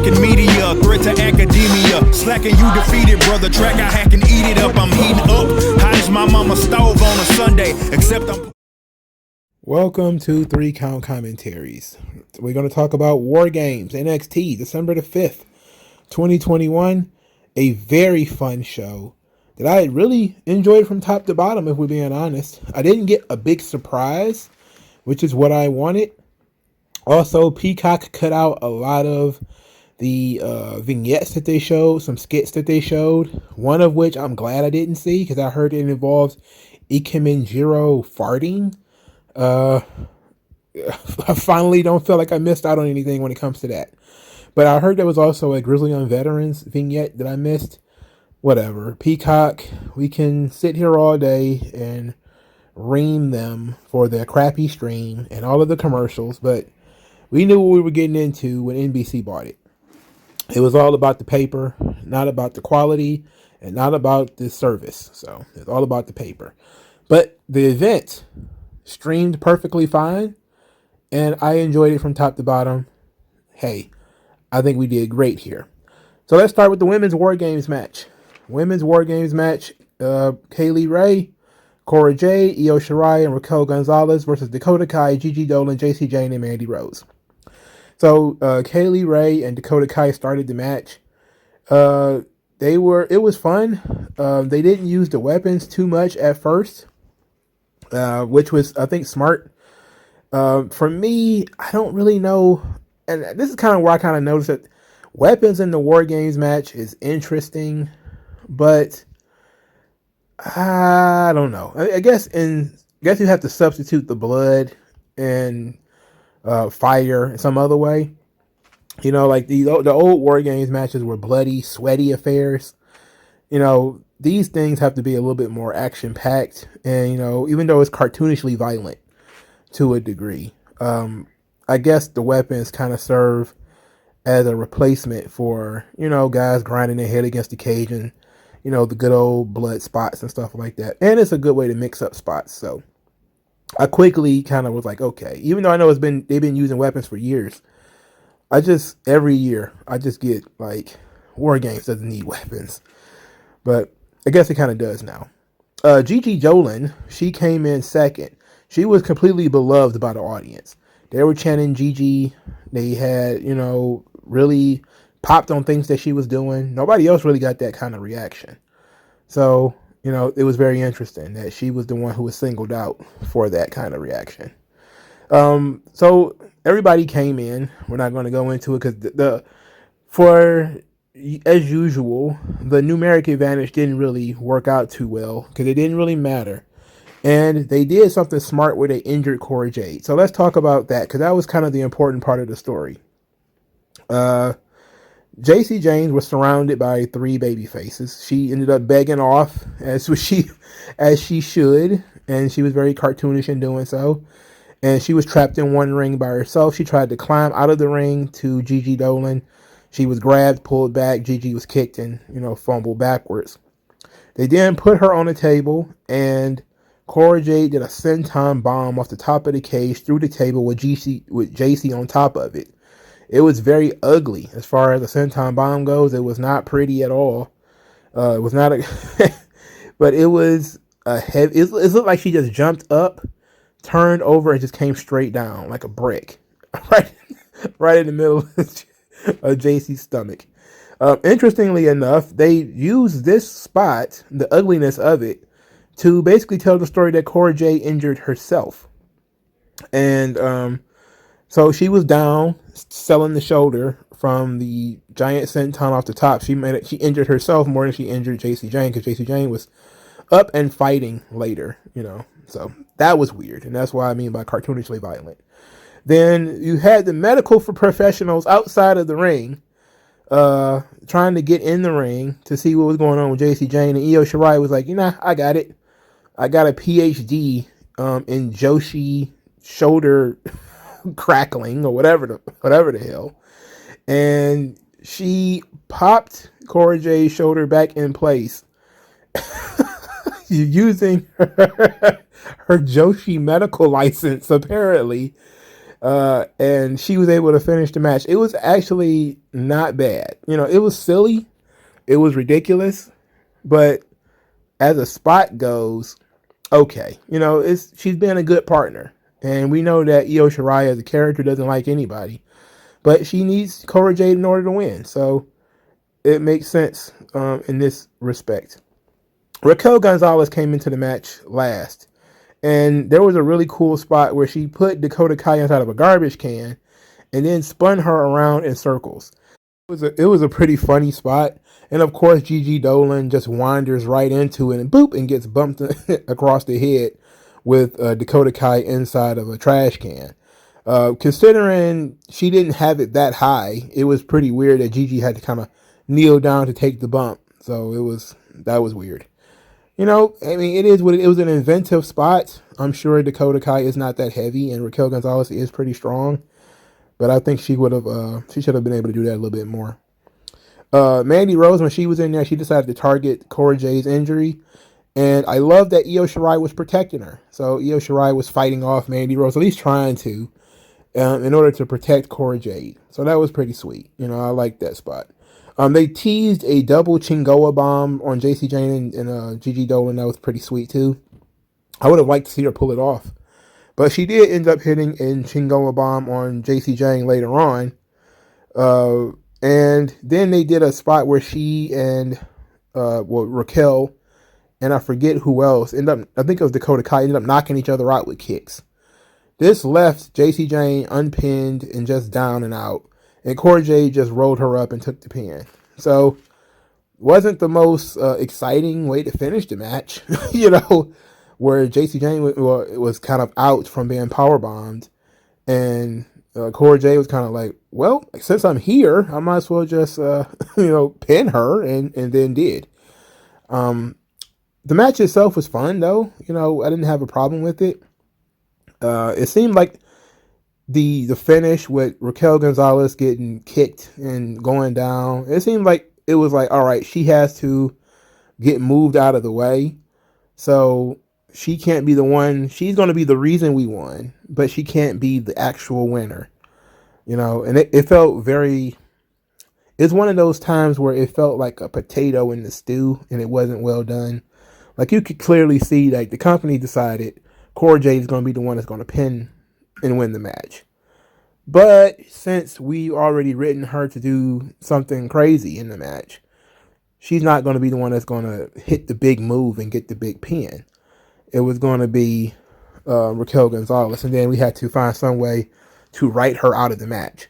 Talking media, threat to academia. Slacking, you defeated, brother. Track, I hack and eat it up. I'm heating up. Hot as my mama's stove on a Sunday. Except I'm... Welcome to 3-Count Commentaries. We're going to talk about War Games, NXT, December the 5th, 2021. A very fun show that I really enjoyed from top to bottom, if we're being honest. I didn't get a big surprise, which is what I wanted. Also, Peacock cut out a lot of the vignettes that they showed, some skits that they showed, one of which I'm glad I didn't see because I heard it involves Ikemenjiro farting. I finally don't feel like I missed out on anything when it comes to that. But I heard there was also a Grizzly on Veterans vignette that I missed. Whatever. Peacock, we can sit here all day and ream them for their crappy stream and all of the commercials, but we knew what we were getting into when NBC bought it. It was all about the paper, not about the quality, and not about the service. So it's all about the paper. But the event streamed perfectly fine, and I enjoyed it from top to bottom. Hey, I think we did great here. So let's start with the Women's War Games match. Women's War Games match, Kaylee Ray, Cora Jade, Io Shirai, and Raquel Gonzalez versus Dakota Kai, Gigi Dolan, JC Jane, and Mandy Rose. So Kaylee Ray and Dakota Kai started the match. It was fun. They didn't use the weapons too much at first, which was, I think, smart. For me, I don't really know, and this is kind of where I kind of noticed that weapons in the War Games match is interesting, but I don't know. I guess you have to substitute the blood and fire in some other way. You know, like the old War Games matches were bloody, sweaty affairs. You know, these things have to be a little bit more action-packed, and, you know, even though it's cartoonishly violent to a degree, I guess the weapons kind of serve as a replacement for, you know, guys grinding their head against the cage and, you know, the good old blood spots and stuff like that. And it's a good way to mix up spots. So I quickly kind of was like, okay, even though I know they've been using weapons for years, every year I just get like, War Games doesn't need weapons. But I guess it kind of does now. Gigi Dolan, she came in second. She was completely beloved by the audience. They were chanting Gigi. They had, you know, really popped on things that she was doing. Nobody else really got that kind of reaction. So, you know, it was very interesting that she was the one who was singled out for that kind of reaction. So everybody came in. We're not going to go into it because as usual, the numeric advantage didn't really work out too well because it didn't really matter. And they did something smart where they injured Cora Jade. So let's talk about that because that was kind of the important part of the story. JC Jane was surrounded by 3 baby faces. She ended up begging off as she should, and she was very cartoonish in doing so. And she was trapped in one ring by herself. She tried to climb out of the ring to Gigi Dolan. She was grabbed, pulled back. Gigi was kicked and, you know, fumbled backwards. They then put her on a table, and Cora Jade did a senton bomb off the top of the cage through the table with JC on top of it. It was very ugly as far as the senton bomb goes. It was not pretty at all. It was not but it was a heavy. It looked like she just jumped up, turned over, and just came straight down like a brick, right in the middle of JC's stomach. Interestingly enough, they used this spot, the ugliness of it, to basically tell the story that Cora Jade injured herself. And so she was down, selling the shoulder from the giant senton off the top. She injured herself more than she injured JC Jane, because JC Jane was up and fighting later, you know. So that was weird, and that's what I mean by cartoonishly violent. Then you had the medical for professionals outside of the ring, trying to get in the ring to see what was going on with JC Jane, and Io Shirai was like, I got it. I got a PhD in Joshi shoulder crackling or whatever the hell, and she popped Cora Jade's shoulder back in place using her Joshi medical license, apparently. And she was able to finish the match. It was actually not bad. It was silly. It was ridiculous. But as a spot goes, okay. She's been a good partner. And we know that Io Shirai as a character doesn't like anybody. But she needs Cora Jade in order to win. So it makes sense in this respect. Raquel Gonzalez came into the match last. And there was a really cool spot where she put Dakota Kai inside of a garbage can and then spun her around in circles. It was a pretty funny spot. And of course, Gigi Dolan just wanders right into it and boop, and gets bumped across the head with Dakota Kai inside of a trash can. Considering she didn't have it that high, it was pretty weird that Gigi had to kind of kneel down to take the bump. So that was weird. It is what it was, an inventive spot. I'm sure Dakota Kai is not that heavy, and Raquel Gonzalez is pretty strong. But I think she should have been able to do that a little bit more. Mandy Rose, when she was in there, she decided to target Cora Jade's injury. And I love that Io Shirai was protecting her. So Io Shirai was fighting off Mandy Rose, at least trying to, in order to protect Cora Jade. So that was pretty sweet. I like that spot. They teased a double Chingoa bomb on JC Jane and Gigi Dolan. That was pretty sweet too. I would have liked to see her pull it off. But she did end up hitting a Chingoa bomb on JC Jane later on. And then they did a spot where she and Raquel and I forget who else I think it was Dakota Kai, ended up knocking each other out with kicks. This left JC Jane unpinned and just down and out. And Cora Jade just rolled her up and took the pin. So, wasn't the most exciting way to finish the match, where JC Jane was kind of out from being powerbombed. And Cora Jade was kind of like, well, since I'm here, I might as well just, pin her, and then did. The match itself was fun, though. I didn't have a problem with it. It seemed like the finish with Raquel Gonzalez getting kicked and going down, it seemed like it was like, all right, she has to get moved out of the way. So she can't be the one. She's going to be the reason we won, but she can't be the actual winner. And it felt very, it's one of those times where it felt like a potato in the stew and it wasn't well done. Like you could clearly see like the company decided Cora Jade is going to be the one that's going to pin and win the match. But since we already written her to do something crazy in the match, she's not going to be the one that's going to hit the big move and get the big pin. It was going to be Raquel Gonzalez, and then we had to find some way to write her out of the match.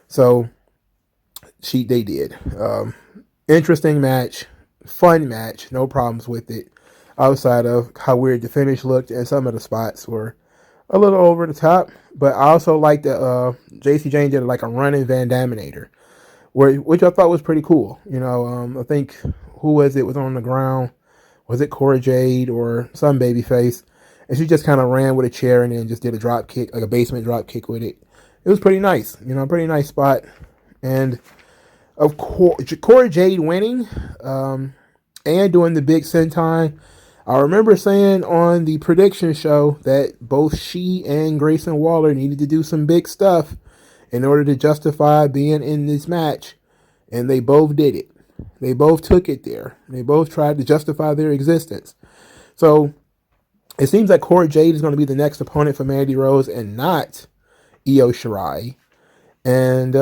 So they did. Interesting match, fun match, no problems with it. Outside of how weird the finish looked, and some of the spots were a little over the top. But I also liked that JC Jane did like a running Van Daminator, which I thought was pretty cool. I think who was on the ground? Was it Cora Jade or some babyface? And she just kind of ran with a chair and then just did a drop kick, like a basement drop kick with it. It was pretty nice, pretty nice spot. And of course, Cora Jade winning and doing the big senton. I remember saying on the prediction show that both she and Grayson Waller needed to do some big stuff in order to justify being in this match. And they both did it. They both took it there. They both tried to justify their existence. So it seems like Cora Jade is going to be the next opponent for Mandy Rose and not Io Shirai. And,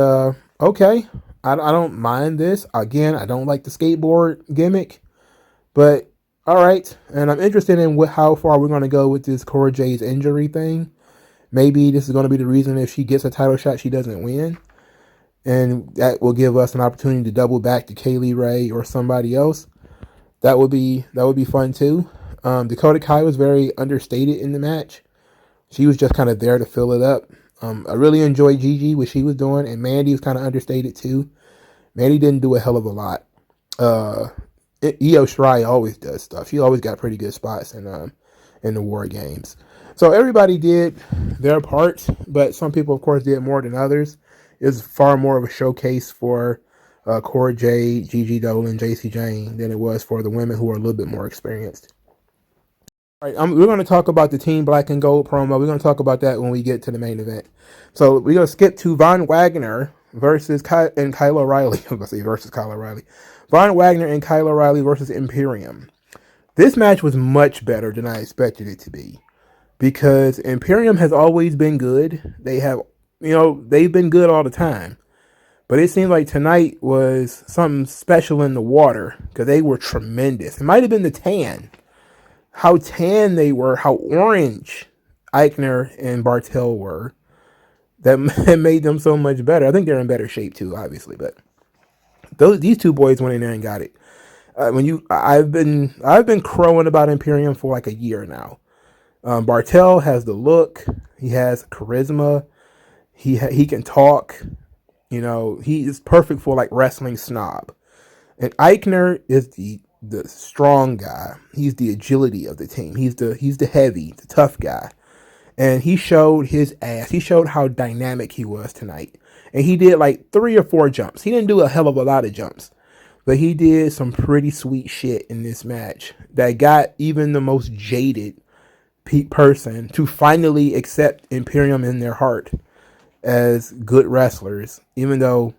okay, I don't mind this. Again, I don't like the skateboard gimmick. But, all right. And I'm interested in how far we're going to go with this Cora Jade's injury thing. Maybe this is going to be the reason if she gets a title shot, she doesn't win. And that will give us an opportunity to double back to Kaylee Ray or somebody else. That would be fun too. Dakota Kai was very understated in the match. She was just kind of there to fill it up. I really enjoyed Gigi, what she was doing, and Mandy was kind of understated too. Mandy didn't do a hell of a lot. Io Shirai always does stuff. She always got pretty good spots in the War Games. So everybody did their part, but some people, of course, did more than others. It was far more of a showcase for Cora Jade, Gigi Dolan, JC Jane than it was for the women who are a little bit more experienced. All right, we're going to talk about the Team Black and Gold promo. We're going to talk about that when we get to the main event. So we're going to skip to Von Wagner versus Kyle O'Reilly. I'm going to say versus Kyle O'Reilly. Von Wagner and Kyle O'Reilly versus Imperium. This match was much better than I expected it to be, because Imperium has always been good. They've been good all the time. But it seemed like tonight was something special in the water, because they were tremendous. It might have been the tan. How tan they were, how orange Eichner and Bartel were, that made them so much better. I think they're in better shape too, obviously, but these two boys went in there and got it. I've been crowing about Imperium for like a year now. Bartel has the look, he has charisma, he can talk. He is perfect for like wrestling snob. And Eichner is the strong guy. He's the agility of the team. He's the heavy, the tough guy. And he showed his ass. He showed how dynamic he was tonight. And he did like 3 or 4 jumps. He didn't do a hell of a lot of jumps, but he did some pretty sweet shit in this match that got even the most jaded person to finally accept Imperium in their heart as good wrestlers, even though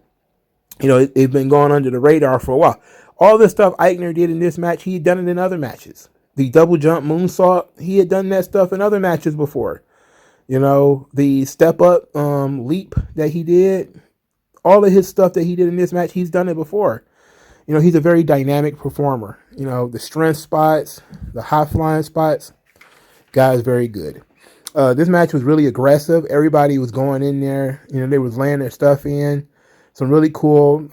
they've been going under the radar for a while. All the stuff Eichner did in this match, he had done it in other matches. The double jump moonsault, he had done that stuff in other matches before. The step up leap that he did, all of his stuff that he did in this match, he's done it before. He's a very dynamic performer. The strength spots, the high flying spots, guy's very good. This match was really aggressive. Everybody was going in there. They was laying their stuff in. Some really cool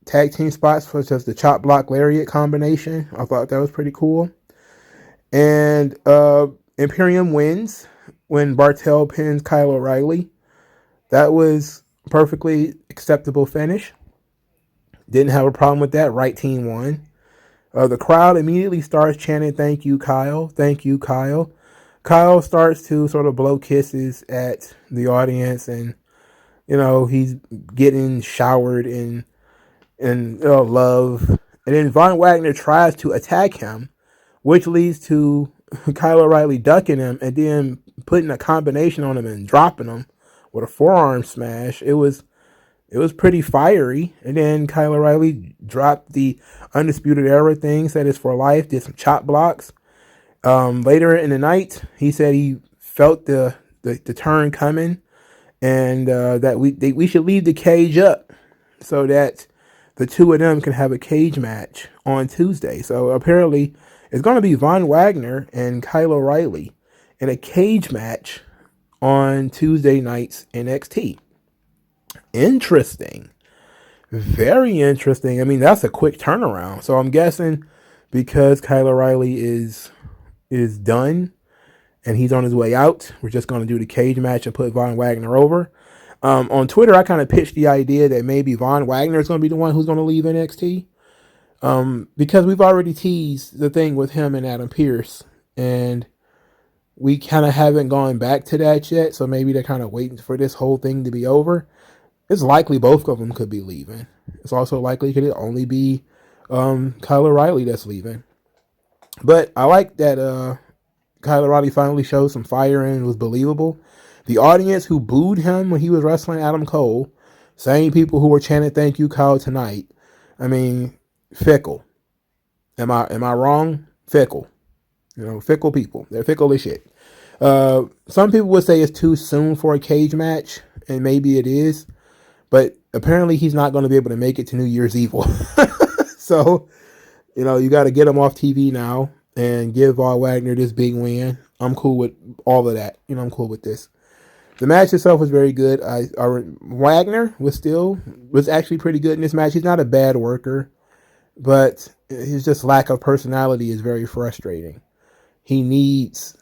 tag team spots, such as the chop block lariat combination. I thought that was pretty cool. And Imperium wins when Bartel pins Kyle O'Reilly. That was a perfectly acceptable finish. Didn't have a problem with that. Right team won. The crowd immediately starts chanting, "Thank you, Kyle. Thank you, Kyle." Kyle starts to sort of blow kisses at the audience, and he's getting showered in love. And then Von Wagner tries to attack him, which leads to Kyle O'Reilly ducking him and then putting a combination on him and dropping him with a forearm smash. It was pretty fiery. And then Kyle O'Reilly dropped the Undisputed Era thing, said it's for life, did some chop blocks. Later in the night, he said he felt the turn coming, and that we should leave the cage up so that the two of them can have a cage match on Tuesday. So apparently it's going to be Von Wagner and Kyle O'Reilly in a cage match on Tuesday night's NXT. Interesting. Very interesting. I mean, that's a quick turnaround. So I'm guessing because Kyle O'Reilly is done and he's on his way out, we're just going to do the cage match and put Von Wagner over. On Twitter, I kind of pitched the idea that maybe Von Wagner is going to be the one who's going to leave NXT. Because we've already teased the thing with him and Adam Pearce, and we kind of haven't gone back to that yet. So maybe they're kind of waiting for this whole thing to be over. It's likely both of them could be leaving. It's also likely could it only be Kyle O'Reilly that's leaving. But I like that Kyle O'Reilly finally showed some fire and was believable. The audience who booed him when he was wrestling Adam Cole, same people who were chanting "Thank you, Kyle" tonight. I mean, fickle. Am I wrong? Fickle. Fickle people. They're fickle as shit. Some people would say it's too soon for a cage match, and maybe it is. But apparently he's not going to be able to make it to New Year's Evil. So, you got to get him off TV now and give Von Wagner this big win. I'm cool with all of that. I'm cool with this. The match itself was very good. Wagner was actually pretty good in this match. He's not a bad worker, but his just lack of personality is very frustrating. He needs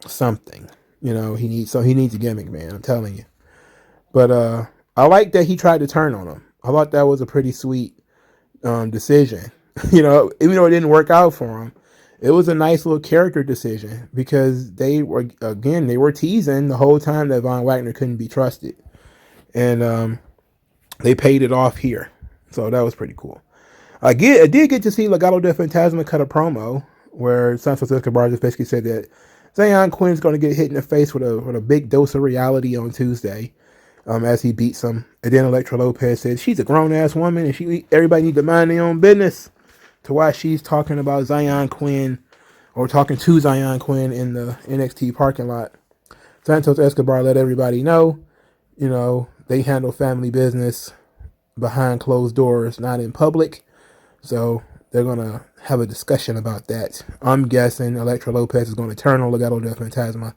something. He needs a gimmick, man. I'm telling you. But I like that he tried to turn on him. I thought that was a pretty sweet decision. Even though it didn't work out for him, it was a nice little character decision because they were teasing the whole time that Von Wagner couldn't be trusted, and they paid it off here. So that was pretty cool. I did get to see Legado del Fantasma cut a promo. where Santos Escobar just basically said that Zion Quinn's going to get hit in the face with a big dose of reality on Tuesday, as he beats him. And then Elektra Lopez said she's a grown ass woman and everybody needs to mind their own business. To why she's talking about Zion Quinn, or talking to Zion Quinn in the NXT parking lot. Santos Escobar let everybody know, they handle family business behind closed doors, not in public. So they're going to have a discussion about that. I'm guessing Elektra Lopez is going to turn on Legado del Fantasma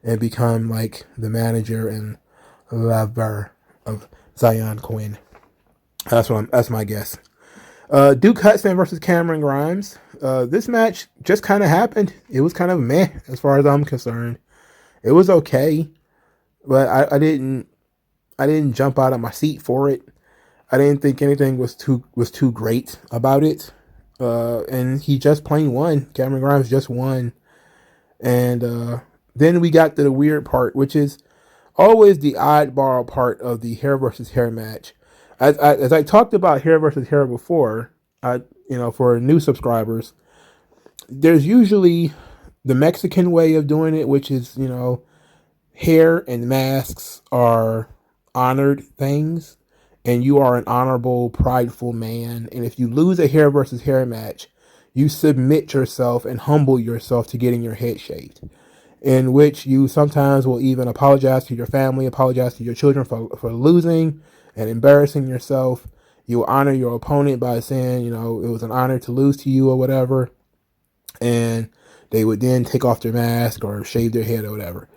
and become like the manager and lover of Zion Quinn. That's my guess. Duke Hudson versus Cameron Grimes. This match just kind of happened. It was kind of meh as far as I'm concerned. It was okay, but I didn't jump out of my seat for it. I didn't think anything was too great about it. And he just plain won. Cameron Grimes just won. And then we got to the weird part, which is always the oddball part of the hair versus hair match. As I talked about hair versus hair before, for new subscribers, there's usually the Mexican way of doing it, which is, hair and masks are honored things, and you are an honorable, prideful man. And if you lose a hair versus hair match, you submit yourself and humble yourself to getting your head shaved, in which you sometimes will even apologize to your family, apologize to your children for losing and embarrassing yourself. You will honor your opponent by saying, it was an honor to lose to you or whatever. And they would then take off their mask or shave their head or whatever.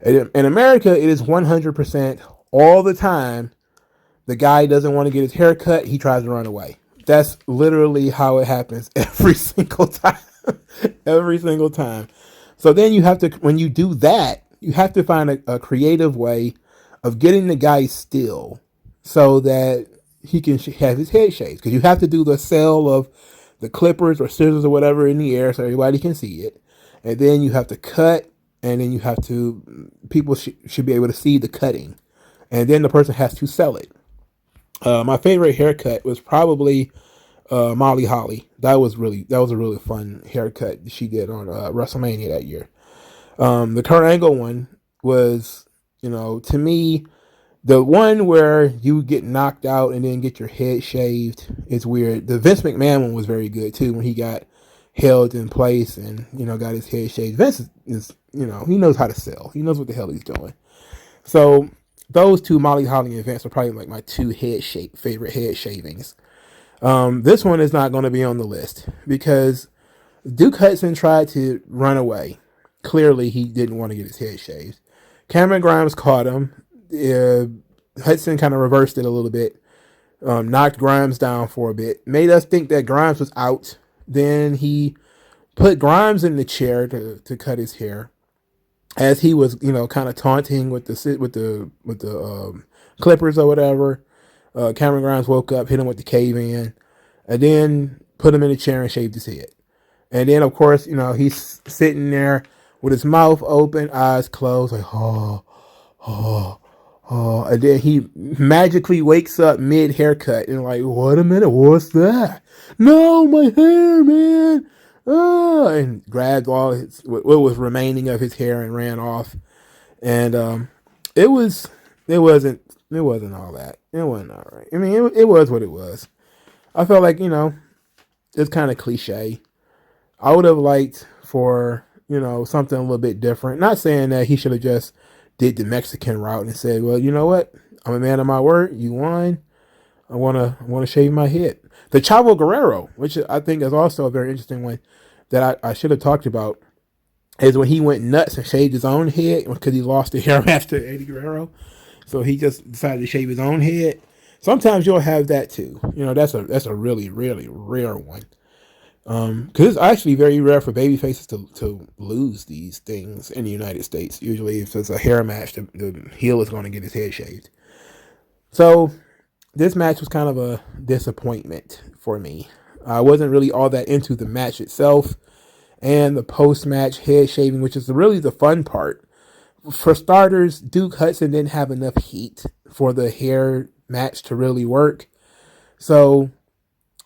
In America, it is 100% all the time. The guy doesn't want to get his hair cut. He tries to run away. That's literally how it happens every single time. Every single time. So then you have to, when you do that, you have to find a creative way of getting the guy still so that he can have his head shaved. Because you have to do the sale of the clippers or scissors or whatever in the air so everybody can see it. And then you have to cut, and then you have to, people should be able to see the cutting. And then the person has to sell it. My favorite haircut was probably Molly Holly. That was a really fun haircut she did on WrestleMania that year. The Kurt Angle one was, to me, the one where you get knocked out and then get your head shaved is weird. The Vince McMahon one was very good too, when he got held in place and, got his head shaved. Vince is, he knows how to sell. He knows what the hell he's doing. So those two, Molly Holly and Vince, are probably like my two favorite head shavings. This one is not going to be on the list because Duke Hudson tried to run away. Clearly, he didn't want to get his head shaved. Cameron Grimes caught him. Hudson kind of reversed it a little bit, knocked Grimes down for a bit, made us think that Grimes was out. Then he put Grimes in the chair to cut his hair, as he was, kind of taunting with the clippers or whatever. Cameron Grimes woke up, hit him with the cave in, and then put him in a chair and shaved his head. And then, of course, he's sitting there with his mouth open, eyes closed, like, oh. And then he magically wakes up mid haircut and like, wait a minute, what's that? No, my hair, man. And grabbed all what was remaining of his hair and ran off. And it wasn't all that. It wasn't all right. I mean, it was what it was. I felt like, it's kind of cliche. I would have liked for, something a little bit different. Not saying that he should have just did the Mexican route and said, well, you know what? I'm a man of my word. You won. I want to shave my head. The Chavo Guerrero, which I think is also a very interesting one that I should have talked about, is when he went nuts and shaved his own head because he lost the hair after Eddie Guerrero. So he just decided to shave his own head. Sometimes you'll have that too. That's a really, really rare one. Because it's actually very rare for baby faces to lose these things in the United States. Usually if it's a hair match, the heel is going to get his head shaved. So this match was kind of a disappointment for me. I wasn't really all that into the match itself and the post-match head shaving, which is really the fun part. For starters, Duke Hudson didn't have enough heat for the hair match to really work. So,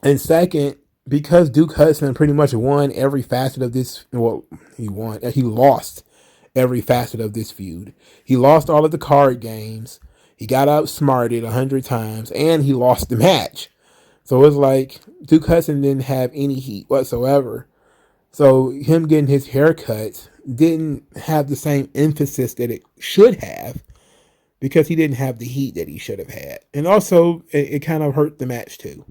and second, because Duke Hudson pretty much won every facet of this. Well, he lost every facet of this feud. He lost all of the card games. He got outsmarted 100 times, and he lost the match. So it's like Duke Hudson didn't have any heat whatsoever. So him getting his haircut didn't have the same emphasis that it should have, because he didn't have the heat that he should have had. And also, it kind of hurt the match too,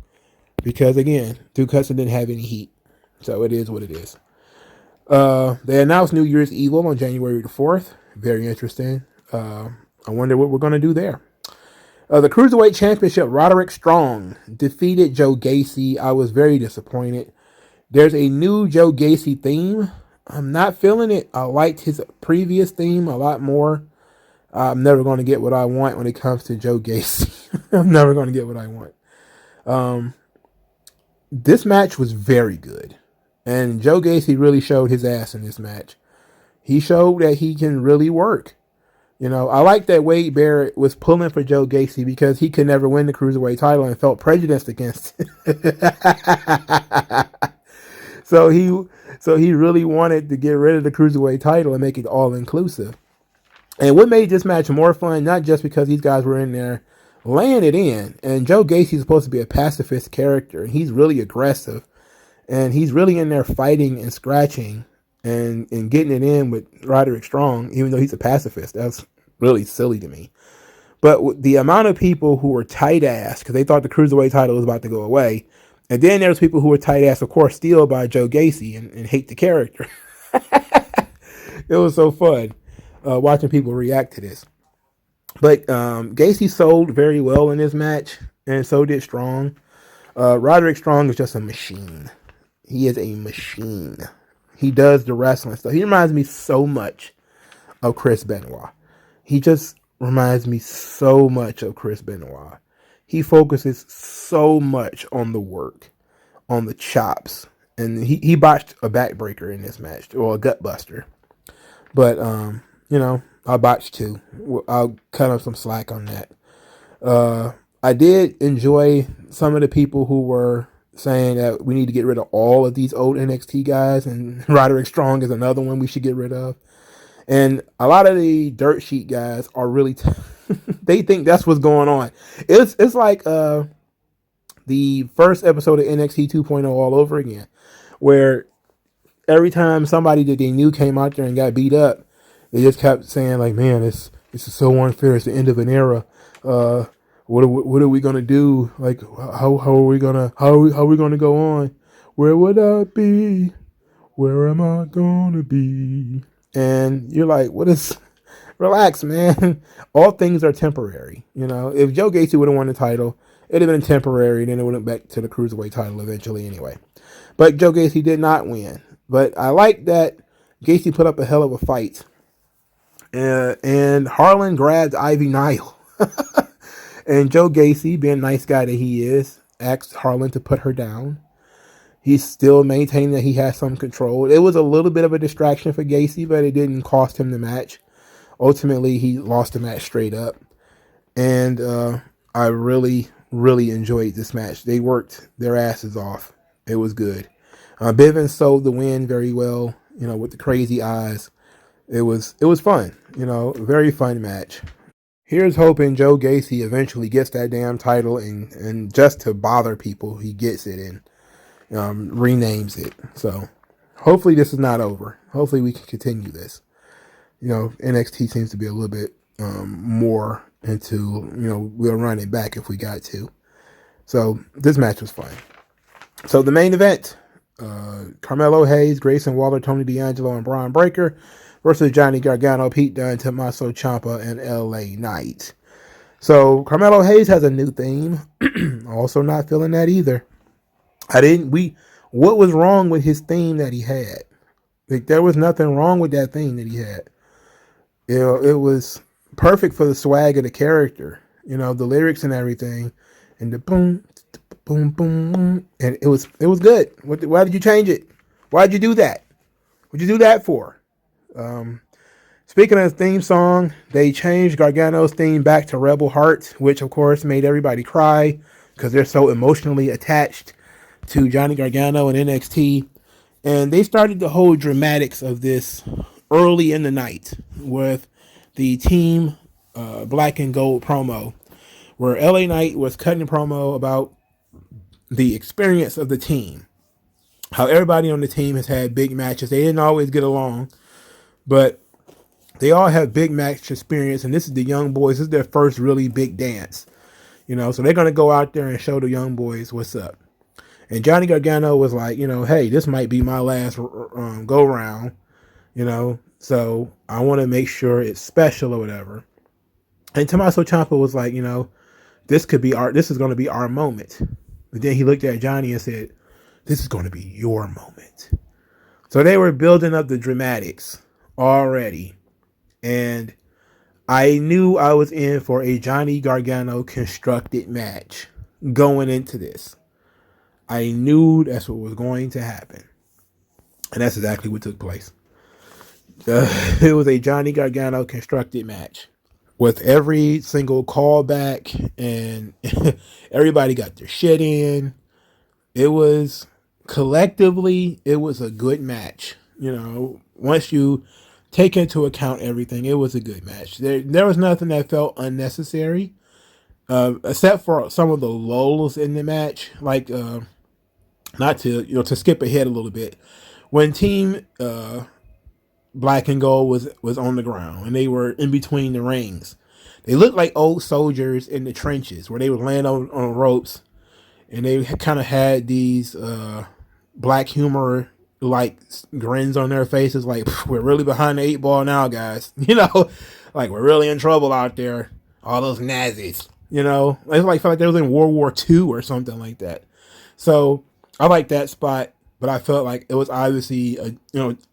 because again, Duke Hudson didn't have any heat. So it is what it is. They announced New Year's Evil on January the 4th. Very interesting. I wonder what we're going to do there. The Cruiserweight Championship, Roderick Strong defeated Joe Gacy. I was very disappointed. There's a new Joe Gacy theme. I'm not feeling it. I liked his previous theme a lot more. I'm never going to get what I want when it comes to Joe Gacy. I'm never going to get what I want. This match was very good. And Joe Gacy really showed his ass in this match. He showed that he can really work. You know, I like that Wade Barrett was pulling for Joe Gacy because he could never win the Cruiserweight title and felt prejudiced against it. So he really wanted to get rid of the Cruiserweight title and make it all inclusive. And what made this match more fun, not just because these guys were in there laying it in, and Joe Gacy's supposed to be a pacifist character, and he's really aggressive, and he's really in there fighting and scratching and getting it in with Roderick Strong, even though he's a pacifist. That's really silly to me. But the amount of people who were tight ass because they thought the Cruiserweight title was about to go away, and then there's people who were tight ass, of course, still by Joe Gacy and hate the character. It was so fun watching people react to this. But Gacy sold very well in this match, and so did Strong. Roderick Strong is just a machine. He is a machine. He does the wrestling stuff. He reminds me so much of Chris Benoit. He just reminds me so much of Chris Benoit. He focuses so much on the work, on the chops. And he botched a backbreaker in this match, or a gut buster. But, I botched too. I'll cut him some slack on that. I did enjoy some of the people who were saying that we need to get rid of all of these old NXT guys, and Roderick Strong is another one we should get rid of. And a lot of the dirt sheet guys are really they think that's what's going on. It's like the first episode of NXT 2.0 all over again, where every time somebody that they knew came out there and got beat up, they just kept saying like, "Man, this is so unfair. It's the end of an era. What are we gonna do? Like, how are we gonna go on? Where would I be? Where am I gonna be?" And you're like, "What is?" Relax, man. All things are temporary. You know, if Joe Gacy would have won the title, it'd have been temporary. Then it went back to the Cruiserweight title eventually, anyway. But Joe Gacy did not win. But I like that Gacy put up a hell of a fight. And Harlan grabbed Ivy Nile. And Joe Gacy, being a nice guy that he is, asked Harlan to put her down. He's still maintaining that he has some control. It was a little bit of a distraction for Gacy, but it didn't cost him the match. Ultimately, he lost the match straight up. And I really, really enjoyed this match. They worked their asses off. It was good. Bivens sold the win very well, with the crazy eyes. It was fun, very fun match. Here's hoping Joe Gacy eventually gets that damn title and just to bother people, he gets it and renames it. So hopefully this is not over. Hopefully we can continue this. NXT seems to be a little bit more into, we'll run it back if we got to. So this match was fun. So the main event, Carmelo Hayes, Grayson Waller, Tony D'Angelo, and Braun Breaker versus Johnny Gargano, Pete Dunne, Tommaso Ciampa, and LA Knight. So Carmelo Hayes has a new theme. Also not feeling that either. What was wrong with his theme that he had? Like, there was nothing wrong with that theme that he had. It was perfect for the swag of the character. The lyrics and everything. And the boom, boom, boom. And it was good. Why did you change it? Why did you do that? What'd you do that for? Speaking of the theme song, they changed Gargano's theme back to Rebel Heart, which of course made everybody cry because they're so emotionally attached to Johnny Gargano and NXT, and they started the whole dramatics of this early in the night with the team black and gold promo, where LA Knight was cutting a promo about the experience of the team, how everybody on the team has had big matches. They didn't always get along, but they all have big match experience, and this is the young boys. This is their first really big dance, so they're going to go out there and show the young boys what's up. And Johnny Gargano was like, hey, this might be my last go round, so I want to make sure it's special or whatever. And Tommaso Ciampa was like, this is going to be our moment. But then he looked at Johnny and said, this is going to be your moment. So they were building up the dramatics already. And I knew I was in for a Johnny Gargano constructed match going into this. I knew that's what was going to happen. And that's exactly what took place. It was a Johnny Gargano constructed match with every single callback, and everybody got their shit in. It was collectively, it was a good match. Once you take into account everything, it was a good match. There was nothing that felt unnecessary, except for some of the lulls in the match, like not to to skip ahead a little bit. When Team Black and Gold was on the ground and they were in between the rings, they looked like old soldiers in the trenches where they would land on ropes, and they kind of had these black humor like grins on their faces, like, we're really behind the 8 ball now, guys. Like, we're really in trouble out there. All those Nazis. It's like, felt like they was in World War II or something like that. So I like that spot, but I felt like it was obviously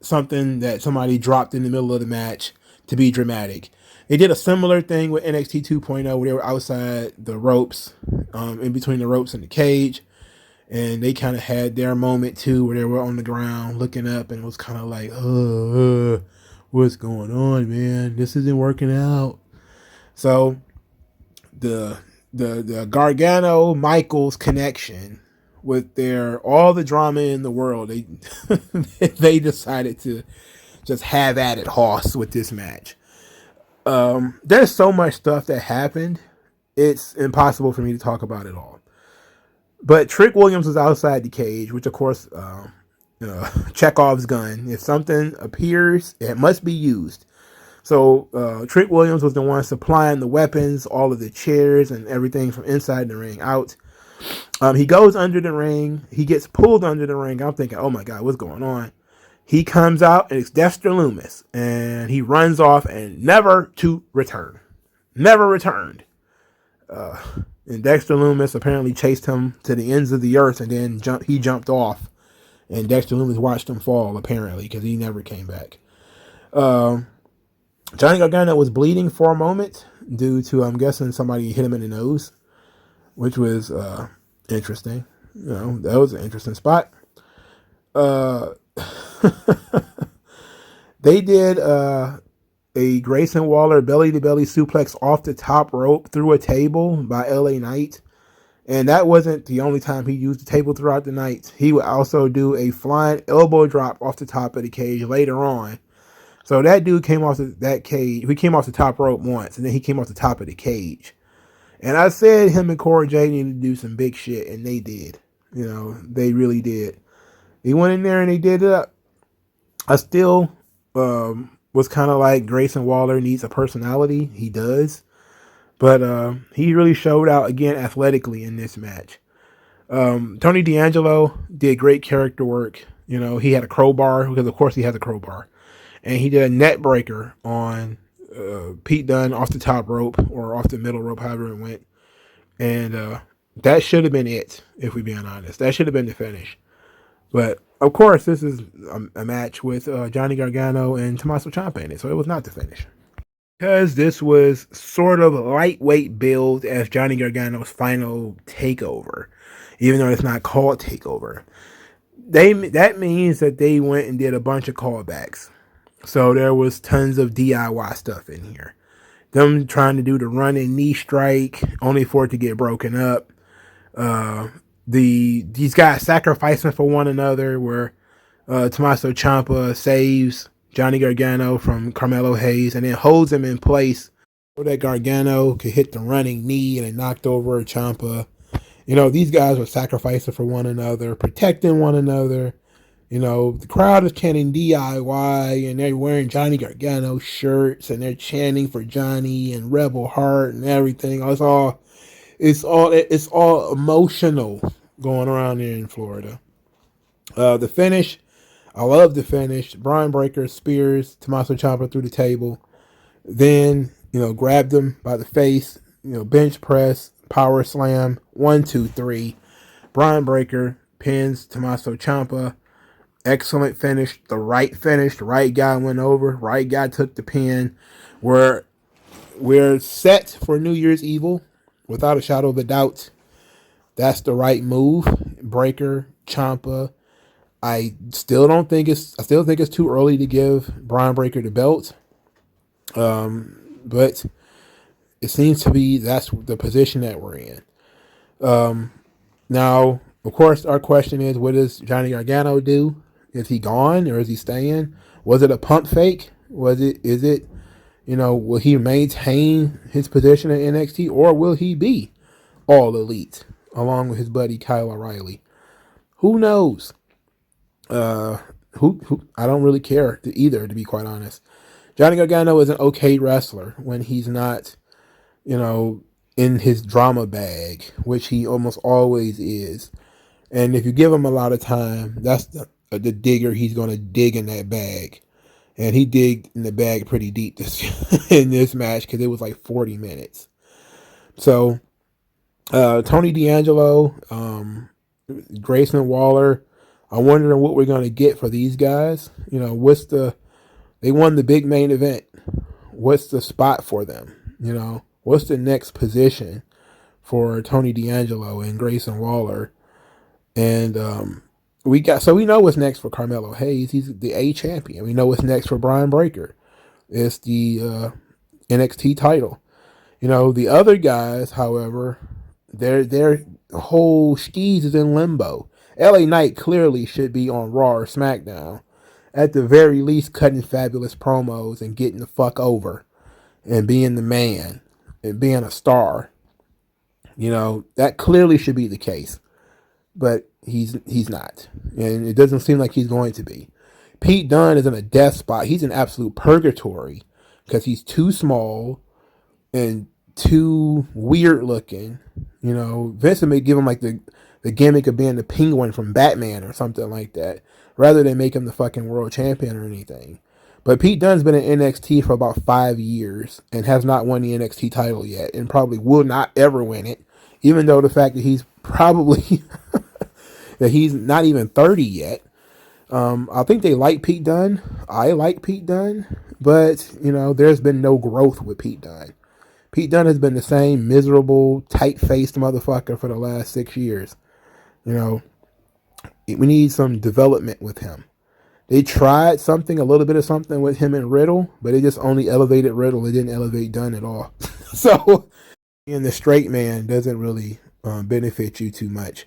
something that somebody dropped in the middle of the match to be dramatic. They did a similar thing with NXT 2.0 where they were outside the ropes, in between the ropes and the cage, and they kind of had their moment too where they were on the ground looking up, and it was kind of like, what's going on, man? This isn't working out. So the Gargano Michaels connection, with all the drama in the world, they decided to just have at it Hoss with this match. There's so much stuff that happened, it's impossible for me to talk about it all. But Trick Williams was outside the cage, which of course, Chekhov's gun. If something appears, it must be used. So Trick Williams was the one supplying the weapons, all of the chairs and everything from inside the ring out. He goes under the ring. He gets pulled under the ring. I'm thinking, oh my God, what's going on? He comes out, and it's Dexter Lumis, and he runs off and never to return. Never returned. And Dexter Lumis apparently chased him to the ends of the earth, and then he jumped off, and Dexter Lumis watched him fall, apparently, because he never came back. Johnny Gargano was bleeding for a moment due to, I'm guessing, somebody hit him in the nose, which was interesting. That was an interesting spot. They did a Grayson Waller belly-to-belly suplex off the top rope through a table by LA Knight. And that wasn't the only time he used the table throughout the night. He would also do a flying elbow drop off the top of the cage later on. So that dude came off that cage. He came off the top rope once, and then he came off the top of the cage. And I said him and Cora Jade needed to do some big shit, and they did. They really did. He went in there and they did it up. I still was kind of like, Grayson Waller needs a personality. He does. But he really showed out again athletically in this match. Tony D'Angelo did great character work. He had a crowbar, because of course he has a crowbar. And he did a net breaker on Pete Dunne off the top rope, or off the middle rope, however it went. And that should have been it, if we're being honest. That should have been the finish. But, of course, this is a match with Johnny Gargano and Tommaso Ciampa in it, so it was not the finish. Because this was sort of a lightweight build as Johnny Gargano's final takeover, even though it's not called takeover. That means that they went and did a bunch of callbacks. So there was tons of DIY stuff in here. Them trying to do the running knee strike, only for it to get broken up. these guys sacrificing for one another, where Tommaso Ciampa saves Johnny Gargano from Carmelo Hayes and then holds him in place so that Gargano could hit the running knee and it knocked over Ciampa. These guys were sacrificing for one another, protecting one another. The crowd is chanting DIY and they're wearing Johnny Gargano shirts and they're chanting for Johnny and Rebel Heart and everything. It's all emotional going around here in Florida. The finish, I love the finish. Brian Breaker spears Tommaso Ciampa through the table. Then, grabbed him by the face, bench press, power slam, 1, 2, 3. Brian Breaker pins Tommaso Ciampa. Excellent finish. The right finish. The right guy went over. Right guy took the pin. We're set for New Year's Evil, without a shadow of a doubt. That's the right move. Breaker, Ciampa. I still think it's too early to give Brian Breaker the belt. But it seems to be that's the position that we're in. Now, of course, our question is, what does Johnny Gargano do? Is he gone or is he staying? Was it a pump fake? Is it, will he maintain his position at NXT or will he be all elite along with his buddy Kyle O'Reilly? Who knows? Who I don't really care either, to be quite honest. Johnny Gargano is an okay wrestler when he's not, in his drama bag, which he almost always is. And if you give him a lot of time, that's the digger he's going to dig in that bag. And he digged in the bag pretty deep in this match because it was like 40 minutes. So, Tony D'Angelo, Grayson Waller, I'm wondering what we're going to get for these guys. They won the big main event. What's the spot for them? What's the next position for Tony D'Angelo and Grayson Waller? And we know what's next for Carmelo Hayes. He's the A champion. We know what's next for Brian Breaker. It's the NXT title. The other guys, however, their whole skis is in limbo. LA Knight clearly should be on Raw or SmackDown. At the very least, cutting fabulous promos and getting the fuck over and being the man and being a star. That clearly should be the case. But he's not. And it doesn't seem like he's going to be. Pete Dunne is in a death spot. He's in absolute purgatory because he's too small and too weird looking. Vince may give him like the gimmick of being the Penguin from Batman or something like that, rather than make him the fucking world champion or anything. But Pete Dunne's been in NXT for about 5 years and has not won the NXT title yet and probably will not ever win it, even though the fact that he's probably that he's not even 30 yet. I think they like Pete Dunne. I like Pete Dunne, but there's been no growth with Pete Dunne. Pete Dunne has been the same miserable, tight-faced motherfucker for the last 6 years. We need some development with him. They tried a little bit of something with him and Riddle, but it just only elevated Riddle. It didn't elevate Dunne at all. So, being the straight man doesn't really benefit you too much.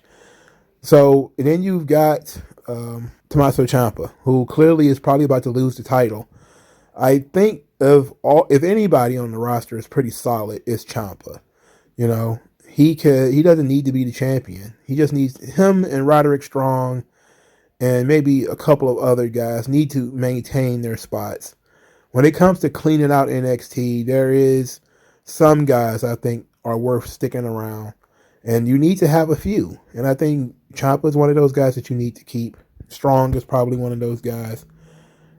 So, and then you've got Tommaso Ciampa, who clearly is probably about to lose the title. I think if anybody on the roster is pretty solid, it's Ciampa. He doesn't need to be the champion. He just needs him and Roderick Strong and maybe a couple of other guys need to maintain their spots. When it comes to cleaning out NXT, there is some guys I think are worth sticking around. And you need to have a few. And I think Ciampa is one of those guys that you need to keep. Strong is probably one of those guys.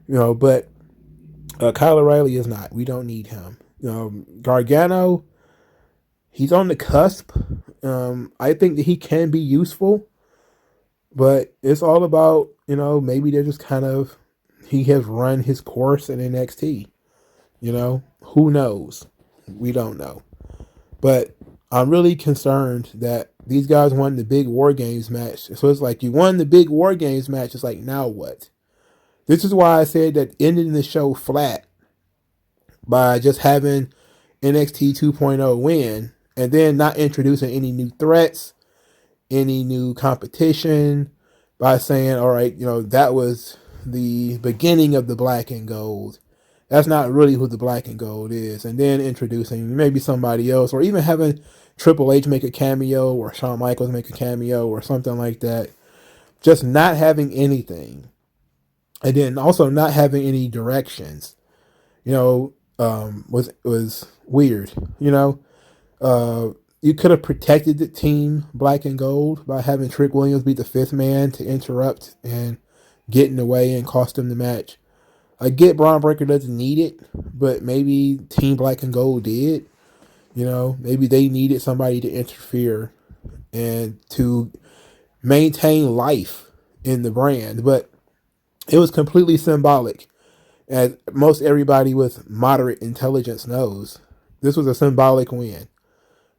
But Kyle O'Reilly is not. We don't need him. Gargano, he's on the cusp. I think that he can be useful. But it's all about, maybe they're just he has run his course in NXT. Who knows? We don't know. But I'm really concerned that these guys won the big War Games match. So it's like, you won the big War Games match. It's like, now what? This is why I said that ending the show flat by just having NXT 2.0 win and then not introducing any new threats any new competition by saying, all right, that was the beginning of the black and gold. That's not really who the black and gold is. And then introducing maybe somebody else, or even having Triple H make a cameo, or Shawn Michaels make a cameo, or something like that. Just not having anything. And then also not having any directions, was weird. You could have protected the team black and gold by having Trick Williams be the fifth man to interrupt and get in the way and cost them the match. I get Braun Breaker doesn't need it, but maybe Team Black and Gold did. Maybe they needed somebody to interfere and to maintain life in the brand. But it was completely symbolic. As most everybody with moderate intelligence knows, this was a symbolic win.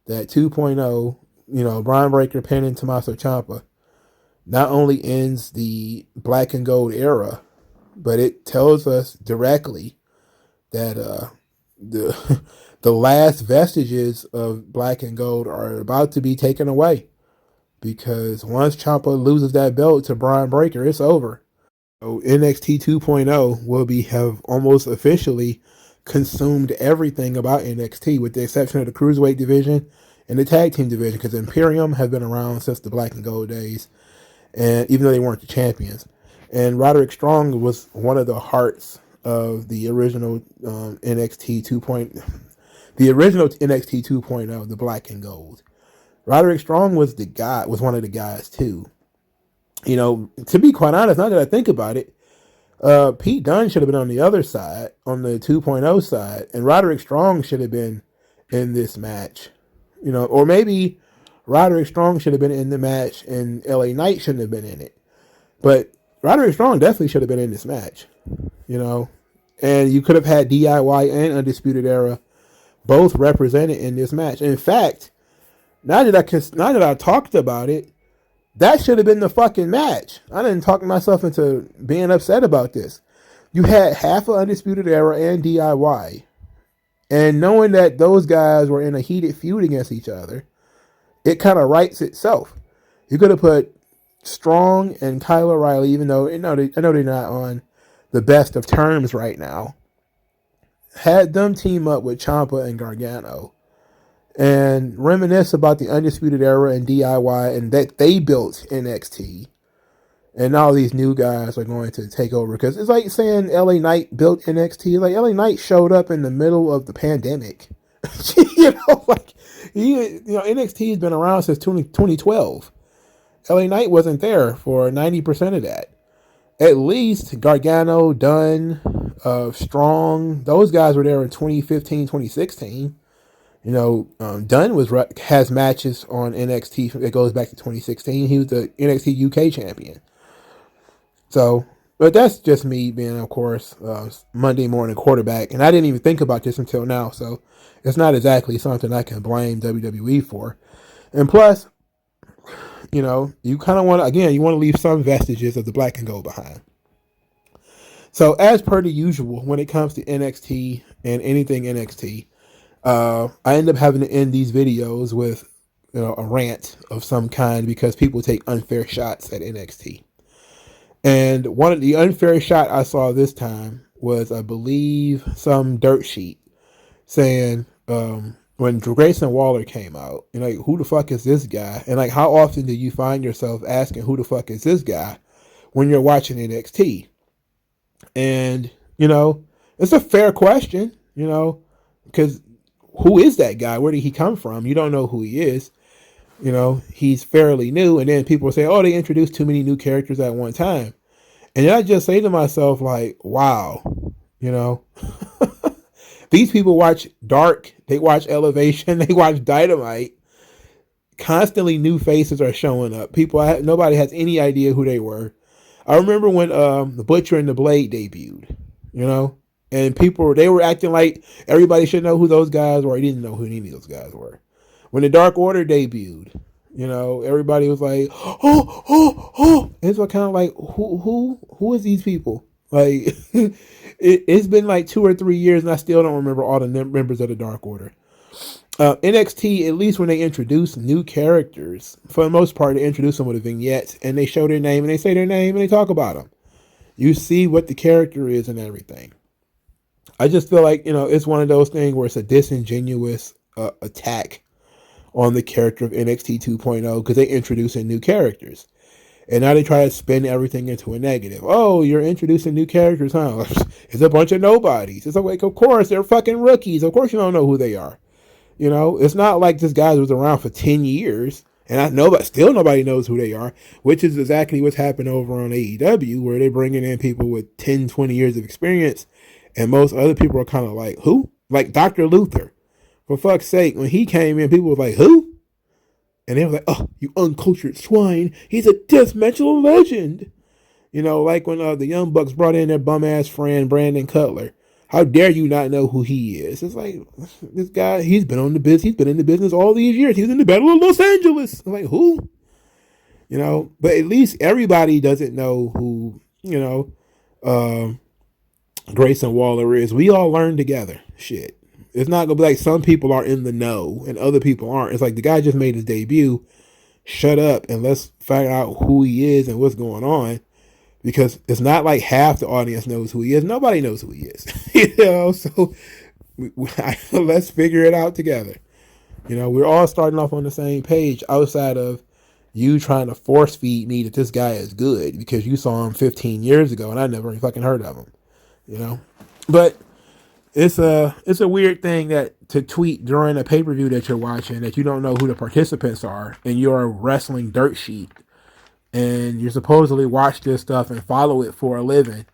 That 2.0, Braun Breaker pinning Tommaso Ciampa not only ends the black and gold era, but it tells us directly that the the last vestiges of black and gold are about to be taken away. Because once Ciampa loses that belt to Braun Breaker, it's over. So NXT 2.0 will have almost officially consumed everything about NXT, with the exception of the Cruiserweight division and the Tag Team division, because Imperium have been around since the black and gold days, and even though they weren't the champions. And Roderick Strong was one of the hearts of the original NXT 2.0, the original NXT 2.0, the black and gold. Roderick Strong was one of the guys too. To be quite honest, now that I think about it, Pete Dunne should have been on the other side, on the 2.0 side, and Roderick Strong should have been in this match. Or maybe Roderick Strong should have been in the match and LA Knight shouldn't have been in it. But Roderick Strong definitely should have been in this match, and you could have had DIY and Undisputed Era both represented in this match. In fact, now that I talked about it, that should have been the fucking match. I didn't talk myself into being upset about this. You had half of Undisputed Era and DIY, and knowing that those guys were in a heated feud against each other, it kind of writes itself. You could have put Strong and Kyle O'Reilly, even though I know they're not on the best of terms right now, had them team up with Ciampa and Gargano and reminisce about the Undisputed Era and DIY and that they built NXT. And all these new guys are going to take over, because it's like saying LA Knight built NXT. Like, LA Knight showed up in the middle of the pandemic. NXT has been around since 2012. LA Knight wasn't there for 90% of that. At least Gargano, Dunn, Strong, those guys were there in 2015, 2016. Dunn has matches on NXT that goes back to 2016. He was the NXT UK champion. So, but that's just me being, of course, Monday morning quarterback. And I didn't even think about this until now. So it's not exactly something I can blame WWE for. And plus, you kind of want to, you want to leave some vestiges of the black and gold behind. So as per the usual, when it comes to NXT and anything NXT, I end up having to end these videos with, a rant of some kind, because people take unfair shots at NXT. And one of the unfair shot I saw this time was, I believe, some dirt sheet saying, when Grayson Waller came out, who the fuck is this guy? And how often do you find yourself asking, who the fuck is this guy, when you're watching NXT? And, it's a fair question, because who is that guy? Where did he come from? You don't know who he is. He's fairly new. And then people say, oh, they introduced too many new characters at one time. And then I just say to myself, wow, these people watch Dark, they watch Elevation, they watch Dynamite. Constantly new faces are showing up. Nobody has any idea who they were. I remember when the Butcher and the Blade debuted, and they were acting like everybody should know who those guys were. I didn't know who any of those guys were. When the Dark Order debuted, everybody was like, oh. It's kind of like, who is these people? Like, it's been like 2 or 3 years and I still don't remember all the members of the Dark Order. NXT, at least when they introduce new characters, for the most part, they introduce them with a vignette and they show their name and they say their name and they talk about them. You see what the character is and everything. I just feel like, it's one of those things where it's a disingenuous attack on the character of NXT 2.0 because they introducing new characters. And now they try to spin everything into a negative. Oh, you're introducing new characters, huh? It's a bunch of nobodies. It's like, of course, they're fucking rookies. Of course you don't know who they are. It's not like this guy was around for 10 years and still nobody knows who they are, which is exactly what's happened over on AEW, where they're bringing in people with 10, 20 years of experience. And most other people are kind of like, who? Like Dr. Luther. For fuck's sake, when he came in, people were like, who? And they were like, oh, you uncultured swine. He's a deathmatch legend. Like when the Young Bucks brought in their bum-ass friend, Brandon Cutler. How dare you not know who he is? It's like, this guy, he's been in the business all these years. He was in the Battle of Los Angeles. I'm like, who? But at least everybody doesn't know who, Grayson Waller is. We all learn together. Shit. It's not going to be like some people are in the know and other people aren't. It's like the guy just made his debut. Shut up and let's figure out who he is and what's going on. Because it's not like half the audience knows who he is. Nobody knows who he is. So let's figure it out together. We're all starting off on the same page outside of you trying to force feed me that this guy is good because you saw him 15 years ago and I never fucking heard of him. But it's a weird thing that to tweet during a pay-per-view that you're watching that you don't know who the participants are and you're a wrestling dirt sheet. And you supposedly watch this stuff and follow it for a living,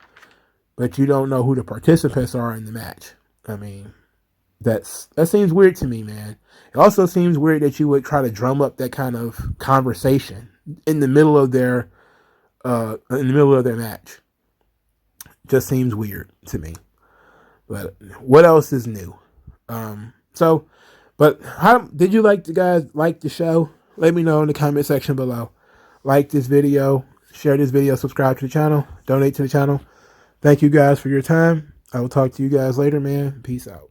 but you don't know who the participants are in the match. I mean, that seems weird to me, man. It also seems weird that you would try to drum up that kind of conversation in the middle of their match. Just seems weird to me. But what else is new? But how did you like the show? Let me know in the comment section below. Like this video, share this video, subscribe to the channel, donate to the channel. Thank you guys for your time. I will talk to you guys later, man. Peace out.